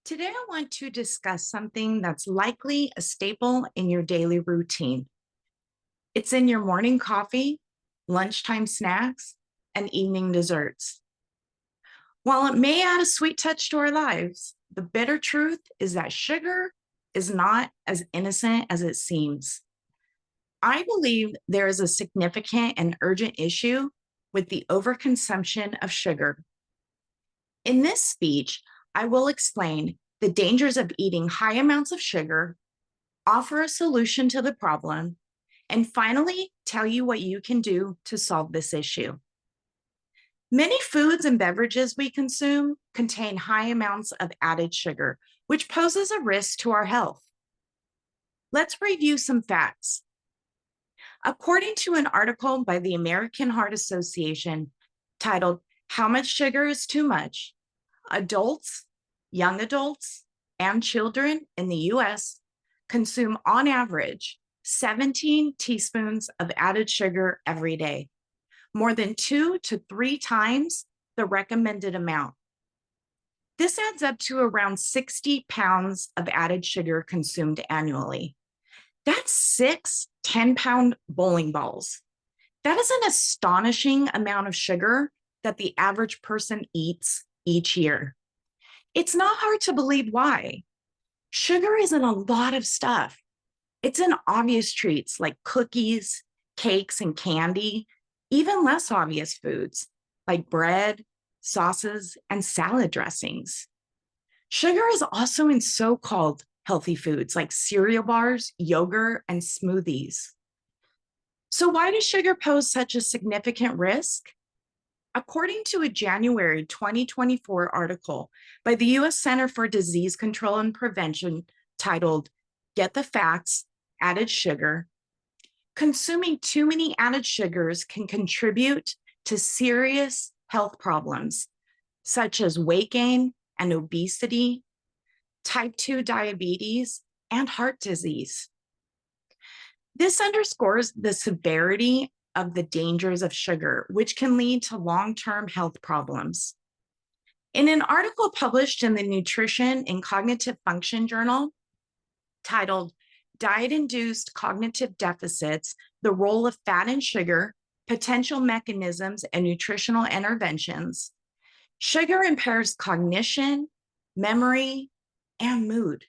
Today, I want to discuss something that's likely a staple in your daily routine. It's in your morning coffee, lunchtime snacks, and evening desserts. While it may add a sweet touch to our lives, the bitter truth is that sugar is not as innocent as it seems. I believe there is a significant and urgent issue with the overconsumption of sugar. In this speech, I will explain the dangers of eating high amounts of sugar, offer a solution to the problem, and finally tell you what you can do to solve this issue. Many foods and beverages we consume contain high amounts of added sugar, which poses a risk to our health. Let's review some facts. According to an article by the American Heart Association titled, "How Much Sugar is Too Much?" Adults, young adults, and children in the US consume on average 17 teaspoons of added sugar every day, more than 2 to 3 times the recommended amount. This adds up to around 60 pounds of added sugar consumed annually. That's 6 10-pound bowling balls. That is an astonishing amount of sugar that the average person eats each year. It's not hard to believe why. Sugar is in a lot of stuff. It's in obvious treats like cookies, cakes, and candy, even less obvious foods like bread, sauces, and salad dressings. Sugar is also in so-called healthy foods like cereal bars, yogurt, and smoothies. So why does sugar pose such a significant risk? According to a January 2024 article by the US Center for Disease Control and Prevention titled, "Get the Facts, Added Sugar," consuming too many added sugars can contribute to serious health problems such as weight gain and obesity, type 2 diabetes, and heart disease. This underscores the severity of the dangers of sugar, which can lead to long-term health problems. In an article published in the Nutrition and Cognitive Function Journal titled "Diet-Induced Cognitive Deficits, the Role of Fat and Sugar, Potential Mechanisms and Nutritional Interventions," sugar impairs cognition, memory, and mood.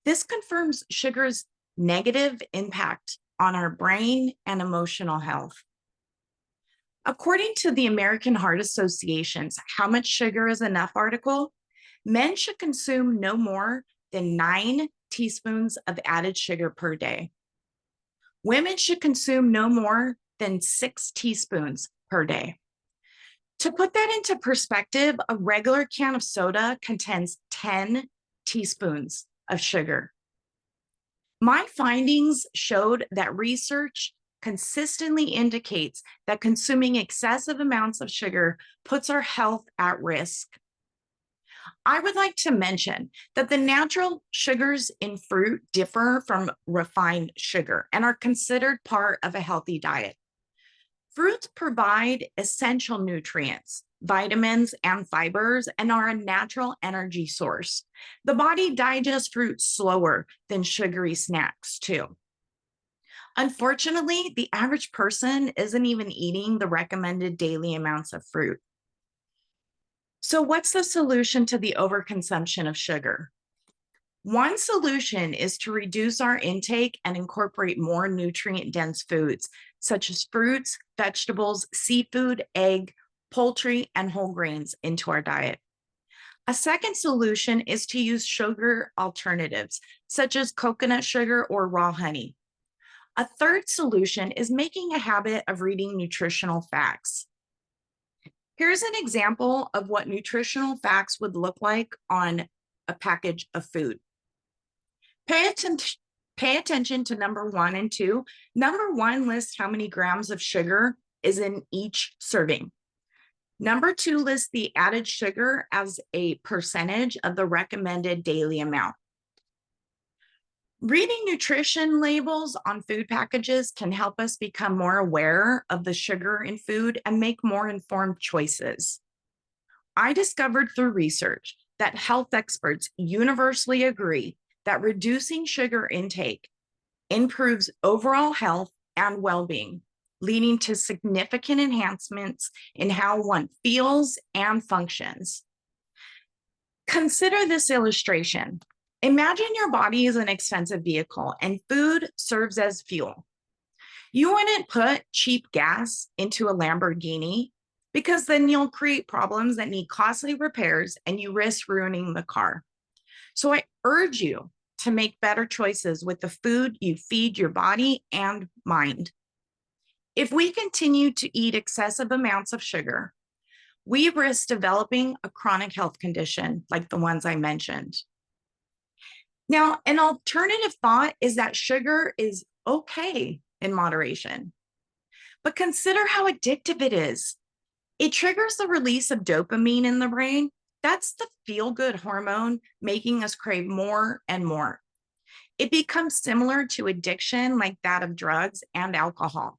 This confirms sugar's negative impact on our brain and emotional health. According to the American Heart Association's "How Much Sugar is Enough" article, men should consume no more than 9 teaspoons of added sugar per day. Women should consume no more than 6 teaspoons per day. To put that into perspective, a regular can of soda contains 10 teaspoons of sugar. My findings showed that research consistently indicates that consuming excessive amounts of sugar puts our health at risk. I would like to mention that the natural sugars in fruit differ from refined sugar and are considered part of a healthy diet. Fruits provide essential nutrients, vitamins, and fibers, and are a natural energy source. The body digests fruit slower than sugary snacks, too. Unfortunately, the average person isn't even eating the recommended daily amounts of fruit. So, what's the solution to the overconsumption of sugar? One solution is to reduce our intake and incorporate more nutrient-dense foods, such as fruits, vegetables, seafood, egg, poultry, and whole grains into our diet. A second solution is to use sugar alternatives, such as coconut sugar or raw honey. A third solution is making a habit of reading nutritional facts. Here's an example of what nutritional facts would look like on a package of food. Pay attention to number 1 and 2. Number 1 lists how many grams of sugar is in each serving. Number 2 lists the added sugar as a percentage of the recommended daily amount. Reading nutrition labels on food packages can help us become more aware of the sugar in food and make more informed choices. I discovered through research that health experts universally agree that reducing sugar intake improves overall health and well-being, leading to significant enhancements in how one feels and functions. Consider this illustration. Imagine your body is an expensive vehicle and food serves as fuel. You wouldn't put cheap gas into a Lamborghini because then you'll create problems that need costly repairs and you risk ruining the car. So I urge you to make better choices with the food you feed your body and mind. If we continue to eat excessive amounts of sugar, we risk developing a chronic health condition like the ones I mentioned. Now, an alternative thought is that sugar is okay in moderation, but consider how addictive it is. It triggers the release of dopamine in the brain. That's the feel-good hormone, making us crave more and more. It becomes similar to addiction like that of drugs and alcohol,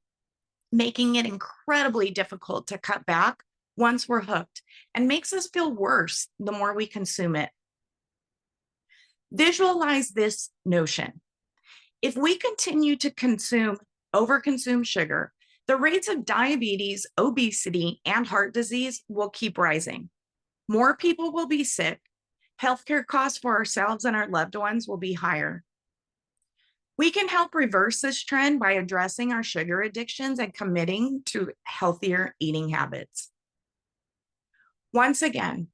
making it incredibly difficult to cut back once we're hooked and makes us feel worse the more we consume it. Visualize this notion. If we continue to overconsume sugar, the rates of diabetes, obesity, and heart disease will keep rising. More people will be sick. Healthcare costs for ourselves and our loved ones will be higher. We can help reverse this trend by addressing our sugar addictions and committing to healthier eating habits. Once again,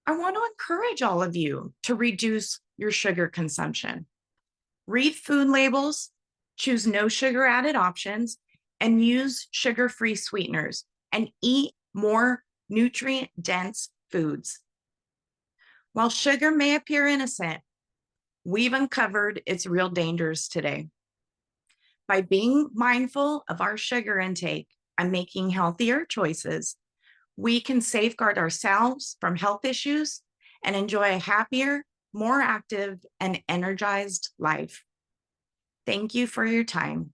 I want to encourage all of you to reduce your sugar consumption. Read food labels, choose no sugar added options, and use sugar-free sweeteners, and eat more nutrient-dense foods. While sugar may appear innocent, we've uncovered its real dangers today. By being mindful of our sugar intake and making healthier choices, we can safeguard ourselves from health issues and enjoy a happier, more active, and energized life. Thank you for your time.